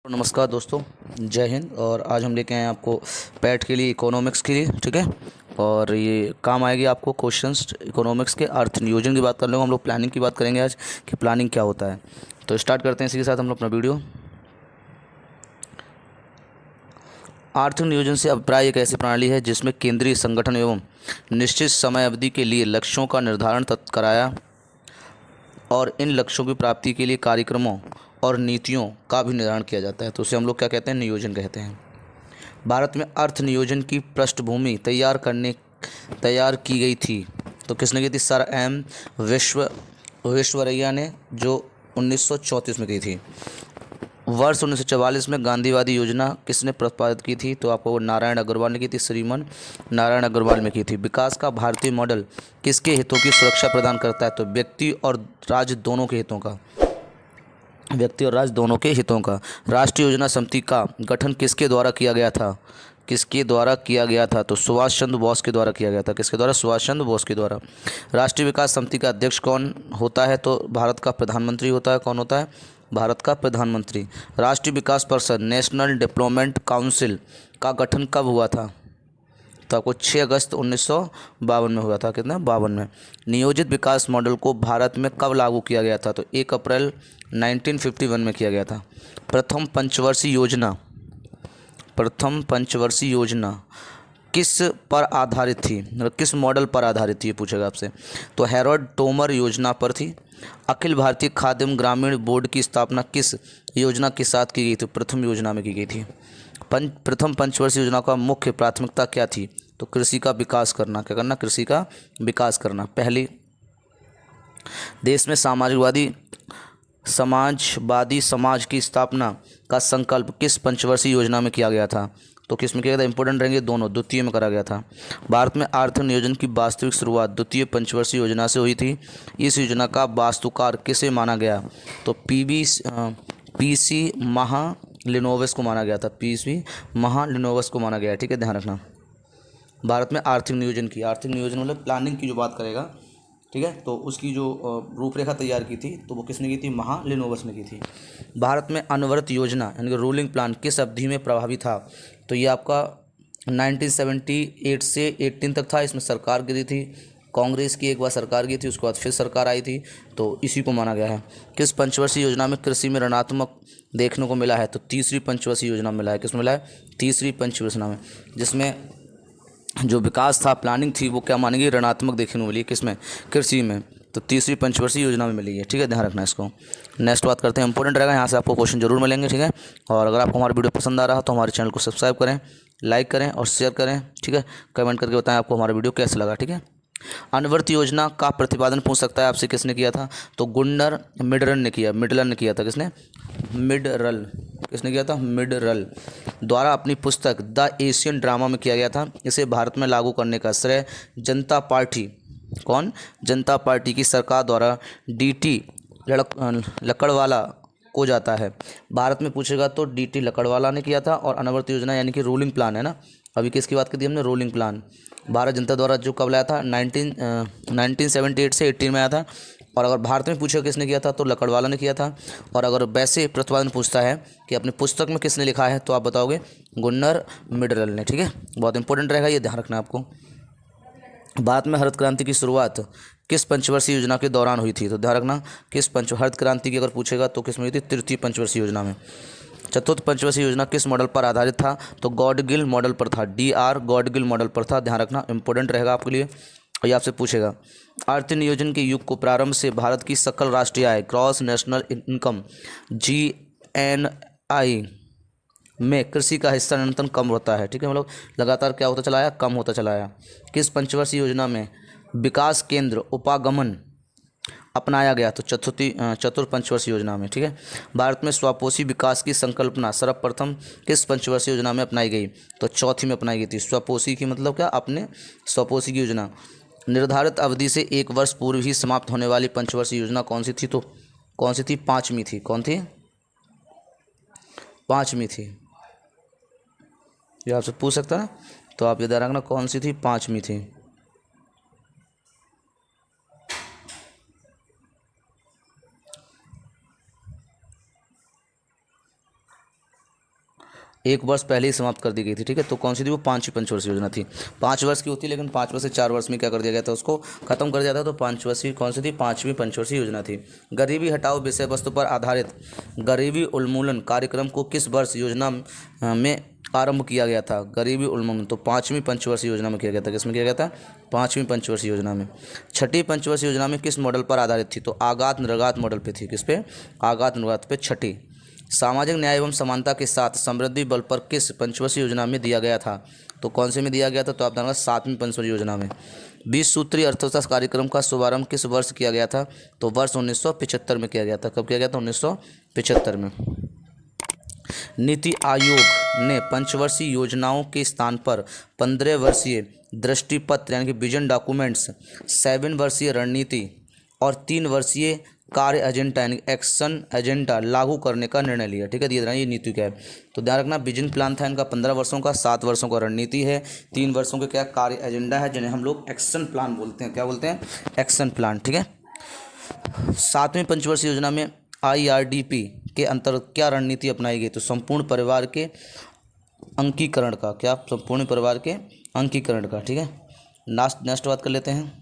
नमस्कार दोस्तों, जय हिंद। और आज हम लेके आए हैं आपको पैट के लिए, इकोनॉमिक्स के लिए, ठीक है। और ये काम आएगी आपको क्वेश्चंस इकोनॉमिक्स के। अर्थ नियोजन की बात कर लेंगे हम लोग, प्लानिंग की बात करेंगे आज कि प्लानिंग क्या होता है। तो स्टार्ट करते हैं इसी के साथ हम लोग अपना वीडियो। आर्थिक नियोजन से अभिप्राय एक ऐसी प्रणाली है जिसमें केंद्रीय संगठन एवं निश्चित समय अवधि के लिए लक्ष्यों का निर्धारण कराया और इन लक्ष्यों की प्राप्ति के लिए कार्यक्रमों और नीतियों का भी निर्धारण किया जाता है। तो उसे हम लोग क्या कहते हैं? नियोजन कहते हैं। भारत में अर्थ नियोजन की पृष्ठभूमि तैयार की गई थी। तो किसने की थी? सर एम विश्वेश्वरैया ने, जो 1934 में की थी। वर्ष 1944 में गांधीवादी योजना किसने प्रतिपादित की थी? तो आपको नारायण अग्रवाल ने की थी। श्रीमान नारायण अग्रवाल में की थी। विकास का भारतीय मॉडल किसके हितों की सुरक्षा प्रदान करता है? तो व्यक्ति और राज्य दोनों के हितों का। व्यक्ति और राज्य दोनों के हितों का। राष्ट्रीय योजना समिति का गठन किसके द्वारा किया गया था? किसके द्वारा किया गया था? तो सुभाष चंद्र बोस के द्वारा किया गया था। किसके द्वारा? सुभाष चंद्र बोस के द्वारा। राष्ट्रीय विकास समिति का अध्यक्ष कौन होता है? तो भारत का प्रधानमंत्री होता है। कौन होता है? भारत का प्रधानमंत्री। राष्ट्रीय विकास परिषद, नेशनल डेवलपमेंट काउंसिल का गठन कब हुआ था? तो आपको 6 अगस्त 1952 में हुआ था। कितना? 52 में। नियोजित विकास मॉडल को भारत में कब लागू किया गया था? तो 1 अप्रैल 1951 में किया गया था। प्रथम पंचवर्षीय योजना किस पर आधारित थी? मतलब किस मॉडल पर आधारित थी, ये पूछेगा आपसे। तो हैरोल्ड टोमर योजना पर थी। अखिल भारतीय खाद्य एवं ग्रामीण बोर्ड की स्थापना किस योजना के साथ की गई थी? प्रथम योजना में की गई थी। प्रथम पंचवर्षीय योजना का मुख्य प्राथमिकता क्या थी? तो कृषि का विकास करना। क्या करना? कृषि का विकास करना। पहली, देश में समाजवादी समाज की स्थापना का संकल्प किस पंचवर्षीय योजना में किया गया था? तो किस में किया गया था? इंपॉर्टेंट रहेंगे दोनों। द्वितीय में करा गया था। भारत में आर्थिक नियोजन की वास्तविक शुरुआत द्वितीय पंचवर्षीय योजना से हुई थी। इस योजना का वास्तुकार किसे माना गया? तो पीसी महालिनोवस को माना गया था। पीसी महालिनोवस को माना गया है, ठीक है, ध्यान रखना। भारत में आर्थिक नियोजन मतलब प्लानिंग की जो बात करेगा, ठीक है, तो उसकी जो रूपरेखा तैयार की थी, तो वो किसने की थी? महालिनोवस ने की थी। भारत में अनवरत योजना यानी कि रूलिंग प्लान किस अवधि में प्रभावी था? तो ये आपका 1978 से 18 तक था। इसमें सरकार गिरी थी, कांग्रेस की एक बार सरकार गई थी, उसके बाद फिर सरकार आई थी, तो इसी को माना गया है। किस पंचवर्षीय योजना में कृषि में ऋणात्मक देखने को मिला है? तो तीसरी पंचवर्षीय योजना में मिला है। किसमें मिला है? तीसरी पंचवर्षीय योजना में, जिसमें जो विकास था, प्लानिंग थी, वो क्या मानेंगे? ऋणात्मक देखने को मिली। किसमें? कृषि में। तो तीसरी पंचवर्षीय योजना में मिली है, ठीक है, ध्यान रखना इसको। नेक्स्ट बात करते हैं, इंपॉर्टेंट रहेगा, यहाँ से आपको क्वेश्चन जरूर मिलेंगे, ठीक है। और अगर आपको हमारा वीडियो पसंद आ रहा है तो हमारे चैनल को सब्सक्राइब करें, लाइक करें और शेयर करें, ठीक है। कमेंट करके बताएं आपको हमारा वीडियो कैसा लगा, ठीक है। अनवर्त योजना का प्रतिपादन पूछ सकता है आपसे, किसने किया था? तो गुन्नर मिडरल ने किया। मिडरल ने किया था। किसने? मिडरल। किसने किया था? मिडरल द्वारा अपनी पुस्तक द एशियन ड्रामा में किया गया था। इसे भारत में लागू करने का श्रेय जनता पार्टी, कौन? जनता पार्टी की सरकार द्वारा डीटी लकड़वाला को जाता है। भारत में पूछेगा तो डीटी लकड़वाला ने किया था। और अनवर्त योजना यानी कि रूलिंग प्लान है ना, अभी किसकी बात की थी हमने? रूलिंग प्लान भारत जनता द्वारा जो कब लाया था? 1978 से 18 में आया था। और अगर भारत में पूछेगा किसने किया था, तो लकड़वाला ने किया था। और अगर वैसे प्रतिपादन पूछता है कि अपनी पुस्तक में किसने लिखा है, तो आप बताओगे गुन्नर मिडरल ने, ठीक है। बहुत इंपॉर्टेंट रहेगा, ये ध्यान रखना आपको। भारत में हरित क्रांति की शुरुआत किस पंचवर्षीय योजना के दौरान हुई थी? तो ध्यान रखना, हरित क्रांति की अगर पूछेगा तो किस में हुई थी? तृतीय पंचवर्षीय योजना में। चतुर्थ पंचवर्षीय योजना किस मॉडल पर आधारित था? तो गॉडगिल मॉडल पर था। गॉडगिल मॉडल पर था, ध्यान रखना, इंपॉर्टेंट रहेगा आपके लिए। और ये आपसे पूछेगा, आर्थिक नियोजन के युग को प्रारंभ से भारत की सकल राष्ट्रीय आय, ग्रॉस नेशनल इनकम, GNI में कृषि का हिस्सा न्यूनतम कम होता है, ठीक है, मतलब लगातार क्या होता चला आया? कम होता चला आया। किस पंचवर्षीय योजना में विकास केंद्र उपागमन अपनाया गया? तो चतुर्थ पंचवर्षीय योजना में, ठीक है। भारत में स्वपोषी विकास की संकल्पना सर्वप्रथम किस पंचवर्षीय योजना में अपनाई गई? तो चौथी में अपनाई गई थी। स्वपोषी की मतलब क्या? अपने स्वपोषी की योजना। निर्धारित अवधि से 1 वर्ष पूर्व ही समाप्त होने वाली पंचवर्षीय योजना कौन सी थी? तो कौन सी थी? पाँचवीं थी। कौन थी? पाँचवीं थी। ये आपसे पूछ सकता है, तो आप ये ध्यान रखना, कौन सी थी? पाँचवीं थी। एक वर्ष पहले ही समाप्त कर दी गई थी, ठीक है। तो कौन सी थी वो? 5वीं पंचवर्षीय योजना थी। 5 वर्ष की होती है, लेकिन 5 वर्ष से 4 वर्ष में क्या कर दिया गया था, उसको खत्म कर दिया था। तो 5 वर्षीय कौन सी थी? 5वीं पंचवर्षीय योजना थी। गरीबी हटाओ विषय वस्तु पर आधारित गरीबी उन्मूलन कार्यक्रम को किस वर्ष योजना में आरंभ किया गया था? गरीबी उन्मूलन तो 5वीं पंचवर्षीय योजना में किया गया था। किसमें किया गया था? 5वीं पंचवर्षीय योजना में। 6ठी पंचवर्षीय योजना में किस मॉडल पर आधारित थी? तो आघात निर्घात मॉडल पे थी। किस पे? आघात निर्घात पे। 6ठी सामाजिक न्याय एवं समानता के साथ समृद्धि बल पर किस पंचवर्षीय योजना में दिया गया था? तो कौन से में दिया गया था? तो आप जानना 7वीं पंचवर्षीय योजना में। 20 सूत्रीय अर्थव्यवस्था कार्यक्रम का शुभारंभ किस वर्ष किया गया था? तो वर्ष 1975 में किया गया था। कब किया गया था? 1975 में। नीति आयोग ने पंचवर्षीय योजनाओं के स्थान पर 15 वर्षीय दृष्टिपत्र यानी कि विजन डॉक्यूमेंट्स, 7 वर्षीय रणनीति और 3 वर्षीय कार्य एजेंडा यानी एक्शन एजेंडा लागू करने का निर्णय लिया, ठीक है। दिए ये नीति क्या है? तो ध्यान रखना, विजन प्लान था इनका 15 वर्षों का, 7 वर्षों का रणनीति है, 3 वर्षों के क्या कार्य एजेंडा है, जिन्हें हम लोग एक्शन प्लान बोलते हैं। क्या बोलते हैं? एक्शन प्लान, ठीक है। 7वीं पंचवर्षीय योजना में IRDP के अंतर्गत क्या रणनीति अपनाई गई? तो संपूर्ण परिवार के अंकीकरण का। क्या? संपूर्ण परिवार के अंकीकरण का, ठीक है। नेक्स्ट बात कर लेते हैं।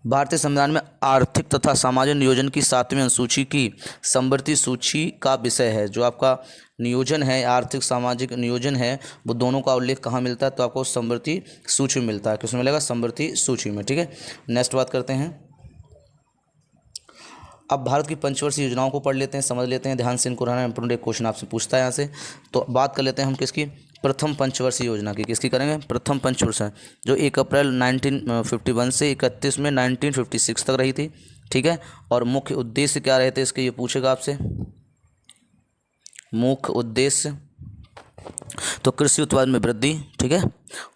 भारतीय संविधान में आर्थिक तथा सामाजिक नियोजन की 7वीं अनुसूची की समवर्ती सूची का विषय है। जो आपका नियोजन है, आर्थिक सामाजिक नियोजन है, वो दोनों का उल्लेख कहाँ मिलता है? तो आपको समवर्ती सूची में मिलता है। किसमें मिलेगा? समवर्ती सूची में, ठीक है। नेक्स्ट बात करते हैं। अब भारत की पंचवर्षीय योजनाओं को पढ़ लेते हैं, समझ लेते हैं ध्यान से। इनको रहना इंपोर्टेंट, एक क्वेश्चन आपसे पूछता है यहाँ से। तो बात कर लेते हैं हम किसकी? प्रथम पंचवर्षीय योजना की। किसकी करेंगे? प्रथम पंचवर्षीय, जो 1 अप्रैल 1951 से 31 में 1956 तक रही थी, ठीक है। और मुख्य उद्देश्य क्या रहे थे इसके? ये पूछेगा आपसे। मुख्य उद्देश्य तो कृषि उत्पादन में वृद्धि, ठीक है,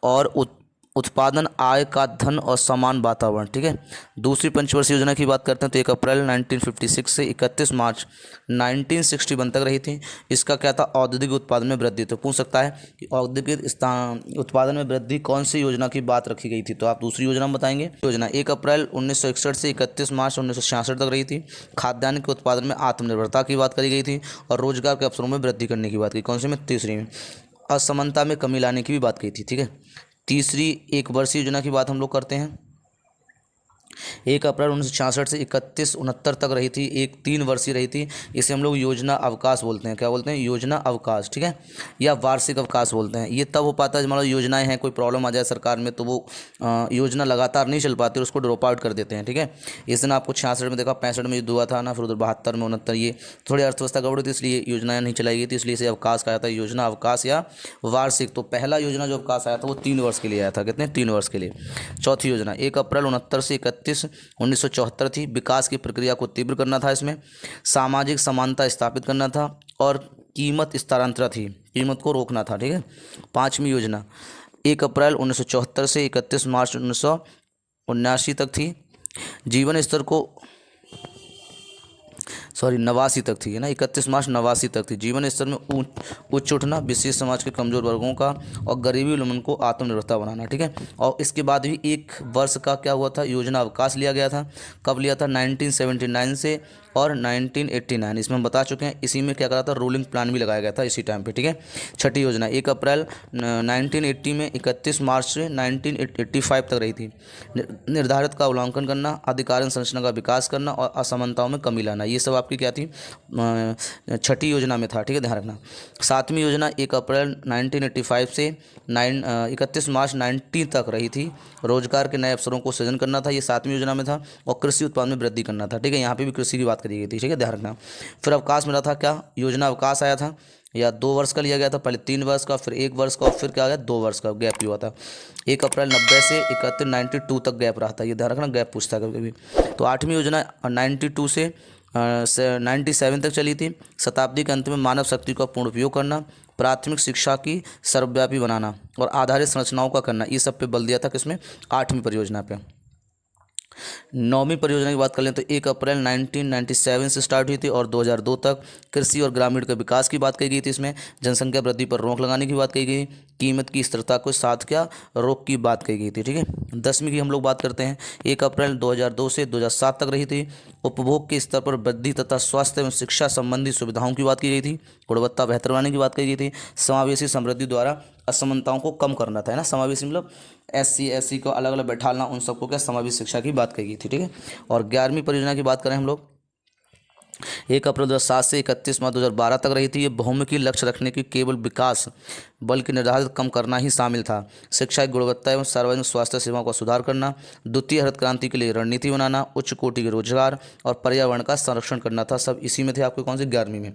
और उत्पादन, आय का धन और समान वातावरण, ठीक है। दूसरी पंचवर्षीय योजना की बात करते हैं तो 1 अप्रैल 1956 से 31 मार्च 1961 तक रही थी। इसका क्या था? औद्योगिक उत्पादन में वृद्धि। तो पूछ सकता है कि औद्योगिक उत्पादन में वृद्धि कौन सी योजना की बात रखी गई थी? तो आप दूसरी योजना बताएंगे। योजना 1 अप्रैल 1961 से 31 मार्च 1966 तक रही थी। खाद्यान्न के उत्पादन में आत्मनिर्भरता की बात करी गई थी और रोजगार के अवसरों में वृद्धि करने की बात की। कौन सी में? तीसरी में। असमानता में कमी लाने की भी बात की थी, ठीक है। तीसरी 1 वर्षीय योजना की बात हम लोग करते हैं। 1 अप्रैल 1966 से 31/69 तक रही थी। एक 3 वर्षीय रही थी। इसे हम लोग योजना अवकाश बोलते हैं। क्या बोलते हैं? योजना अवकाश, ठीक है, या वार्षिक अवकाश बोलते हैं। ये तब हो पाता है जब मान लो योजनाएं हैं, कोई प्रॉब्लम आ जाए सरकार में, तो वो योजना लगातार नहीं चल पाती, उसको ड्रॉप आउट कर देते हैं, ठीक है। इस दिन आपको 66 में देखा, 65 में युद्ध हुआ था ना, फिर उधर 72 में 69, ये थोड़ी अर्थव्यवस्था गड़बड़ी थी, इसलिए योजनाएं नहीं चलाई गई थी, इसलिए इसे अवकाश कहा जाता है, योजना अवकाश या वार्षिक। तो पहला योजना जो अवकाश आया था वो 3 वर्ष के लिए आया था। कितने? 3 वर्ष के लिए। चौथी योजना 1 अप्रैल 69 से 31/1974 थी। विकास की प्रक्रिया को तीव्र करना था, इसमें सामाजिक समानता स्थापित करना था और कीमत स्थानांतरण थी, कीमत को रोकना था, ठीक है। 5वीं योजना 1 अप्रैल 1974 से 31 मार्च 1979 तक थी। जीवन स्तर को 89 तक थी, है ना, 31 मार्च 89 तक थी। जीवन स्तर में उच्च उठना, विशेष समाज के कमजोर वर्गों का और गरीबी उन्मूलन को आत्मनिर्भरता बनाना, ठीक है। और इसके बाद भी 1 वर्ष का क्या हुआ था? योजना अवकाश लिया गया था। कब लिया था? 1979 से और 1989, इसमें हम बता चुके हैं। इसी में क्या करा था? रोलिंग प्लान भी लगाया गया था इसी टाइम पे, ठीक है। छठी योजना 1 अप्रैल 1980 में 31 मार्च से 1985 तक रही थी। निर्धारित का उल्लंघन करना, अधिकारिक संरचना का विकास करना और असमानताओं में कमी लाना, ये सब आपकी क्या थी? छठी योजना में था, ठीक है, ध्यान रखना। 7वीं योजना 1 अप्रैल 1985 से 31 मार्च 1990 तक रही थी। रोजगार के नए अवसरों को सृजन करना था, ये 7वीं योजना में था। और कृषि उत्पादन में वृद्धि करना था, ठीक है। यहाँ पे भी कृषि की बात करी गई थी, ठीक है, ध्यान रखना। फिर अवकाश मिला था, क्या योजना अवकाश आया था, या 2 वर्ष का लिया गया था। पहले 3 वर्ष का, फिर 1 वर्ष का, और फिर क्या आ गया? 2 वर्ष का गैप हुआ था। 1 अप्रैल 90 से 31/92 तक गैप रहा था, ये ध्यान रखना, गैप पूछता है कभी कभी। तो 8वीं योजना 92 से 97 तक चली थी। शताब्दी के अंत में मानव शक्ति का पूर्ण उपयोग करना, प्राथमिक शिक्षा की सर्वव्यापी बनाना और आधारित संरचनाओं का करना, ये सब पे बल दिया था। किसमें? 8वीं परियोजना पे। नौवीं परियोजना की बात कर लें तो 1 अप्रैल 1997 से स्टार्ट हुई थी और 2002 तक। कृषि और ग्रामीण के विकास की बात कही गई थी। इसमें जनसंख्या वृद्धि पर रोक लगाने की बात कही गई, कीमत की स्थिरता को साथ क्या रोक की बात कही गई थी। ठीक है, 10वीं की हम लोग बात करते हैं। 1 अप्रैल 2002 से 2007 तक रही थी। उपभोग के स्तर पर वृद्धि तथा स्वास्थ्य एवं शिक्षा संबंधी सुविधाओं की बात की गई थी। गुणवत्ता बेहतर बनाने की बात कही गई थी। समावेशी समृद्धि द्वारा असमानताओं को कम करना था, है ना। समावेशी मतलब SC SC को अलग अलग बैठाना, उन सबको क्या समावेशी शिक्षा की बात कही गई थी। ठीक है, और 11वीं परियोजना की बात करें हम लोग, 1 अप्रैल 2007 से 31 मार्च 2012 तक रही थी। ये बहुमुखी लक्ष्य रखने की केवल विकास बल्कि निर्धारित कम करना ही शामिल था। शिक्षा की गुणवत्ता एवं सार्वजनिक स्वास्थ्य सेवाओं का सुधार करना, द्वितीय हरित क्रांति के लिए रणनीति बनाना, उच्च कोटि के रोजगार और पर्यावरण का संरक्षण करना था। सब इसी में थे आपके कौन सी 11वीं में।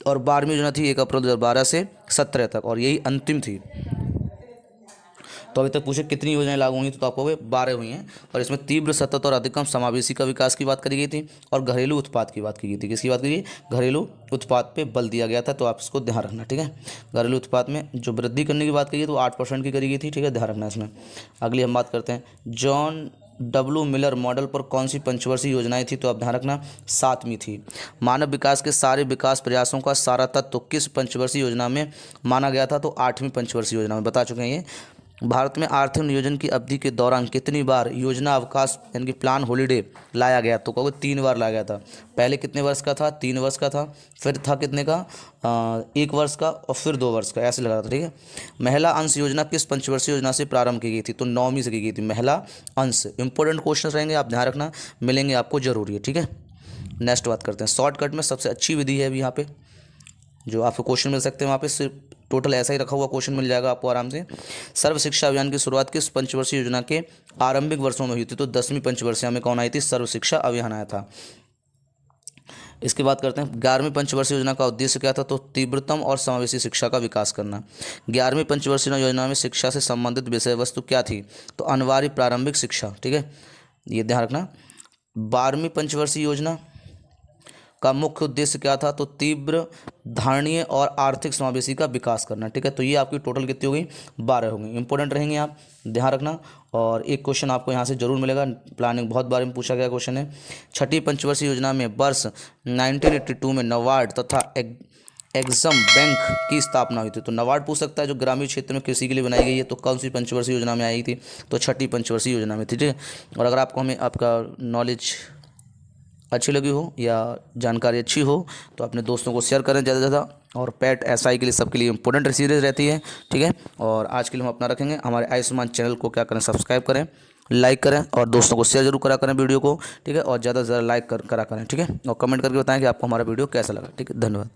और 12वीं योजना थी 1 अप्रैल 2012 से 17 तक, और यही अंतिम थी। तो अभी तक पूछे कितनी योजनाएं लागू हुई, तो आपको 12 हुई हैं। और इसमें तीव्र, सतत और अधिकतम समावेशी का विकास की बात करी गई थी और घरेलू उत्पाद की बात की गई थी। किसकी बात करी गई? घरेलू उत्पाद पे बल दिया गया था, तो आप इसको ध्यान रखना। ठीक है, घरेलू उत्पाद में जो वृद्धि करने की बात करी गई तो 8% की करी गई थी। ठीक है, ध्यान रखना इसमें। अगली हम बात करते हैं, जॉन W मिलर मॉडल पर कौन सी पंचवर्षीय योजनाएं थी, तो आप ध्यान रखना 7वीं थी। मानव विकास के सारे विकास प्रयासों का सारा तत्व किस पंचवर्षीय योजना में माना गया था, तो 8वीं पंचवर्षीय योजना में। बता चुके हैं ये। भारत में आर्थिक नियोजन की अवधि के दौरान कितनी बार योजना अवकाश यानी कि प्लान हॉलीडे लाया गया, तो कहोगे 3 बार लाया गया था। पहले कितने वर्ष का था? 3 वर्ष का था। फिर था कितने का? 1 वर्ष का, और फिर 2 वर्ष का, ऐसे लगा था। ठीक है, महिला अंश योजना किस पंचवर्षीय योजना से प्रारंभ की गई थी, तो 9वीं से की गई थी महिला अंश। इंपॉर्टेंट क्वेश्चन रहेंगे, आप ध्यान रखना, मिलेंगे आपको जरूरी है। ठीक है, नेक्स्ट बात करते हैं, शॉर्टकट में सबसे अच्छी विधि है अभी यहाँ पे जो आपको क्वेश्चन मिल सकते हैं, वहाँ पे सिर्फ टोटल ऐसा ही रखा हुआ क्वेश्चन मिल जाएगा आपको आराम से। सर्व शिक्षा अभियान की शुरुआत किस पंचवर्षीय योजना के आरंभिक वर्षों में हुई थी, तो 10वीं पंचवर्षीय में कौन आई थी? सर्व शिक्षा अभियान आया था। इसकी बात करते हैं, 11वीं पंचवर्षीय योजना का उद्देश्य क्या था, तो तीव्रतम और समावेशी शिक्षा का विकास करना। 11वीं पंचवर्षीय योजना में शिक्षा से संबंधित विषय वस्तु क्या थी, तो अनिवार्य प्रारंभिक शिक्षा। ठीक है, ये ध्यान रखना। 12वीं पंचवर्षीय योजना का मुख्य उद्देश्य क्या था, तो तीव्र, धारणीय और आर्थिक समावेशी का विकास करना। ठीक है, तो ये आपकी टोटल कितनी हो गई? 12 हो गई। इंपॉर्टेंट रहेंगे, आप ध्यान रखना। और एक क्वेश्चन आपको यहाँ से जरूर मिलेगा, प्लानिंग बहुत बार में पूछा गया क्वेश्चन है। 6ठी पंचवर्षीय योजना में वर्ष 1982 में नबार्ड तथा एग्जिम बैंक की स्थापना हुई थी, तो नबार्ड पूछ सकता है जो ग्रामीण क्षेत्र में कृषि के लिए बनाई गई है, तो कौन सी पंचवर्षीय योजना में आई थी, तो 6ठी पंचवर्षीय योजना में थी। ठीक है, और अगर आपको हमें आपका नॉलेज अच्छी लगी हो या जानकारी अच्छी हो तो अपने दोस्तों को शेयर करें ज़्यादा से ज़्यादा। और पेट SI के लिए सबके लिए इंपॉर्टेंट सीरीज रहती है। ठीक है, और आज के लिए हम अपना रखेंगे। हमारे आयुष्मान चैनल को क्या करें, सब्सक्राइब करें, लाइक करें और दोस्तों को शेयर जरूर करा करें वीडियो को। ठीक है, और ज़्यादा से ज़्यादा लाइक करा करें। ठीक है, और कमेंट करके बताएं कि आपको हमारा वीडियो कैसा लगा। ठीक है, धन्यवाद।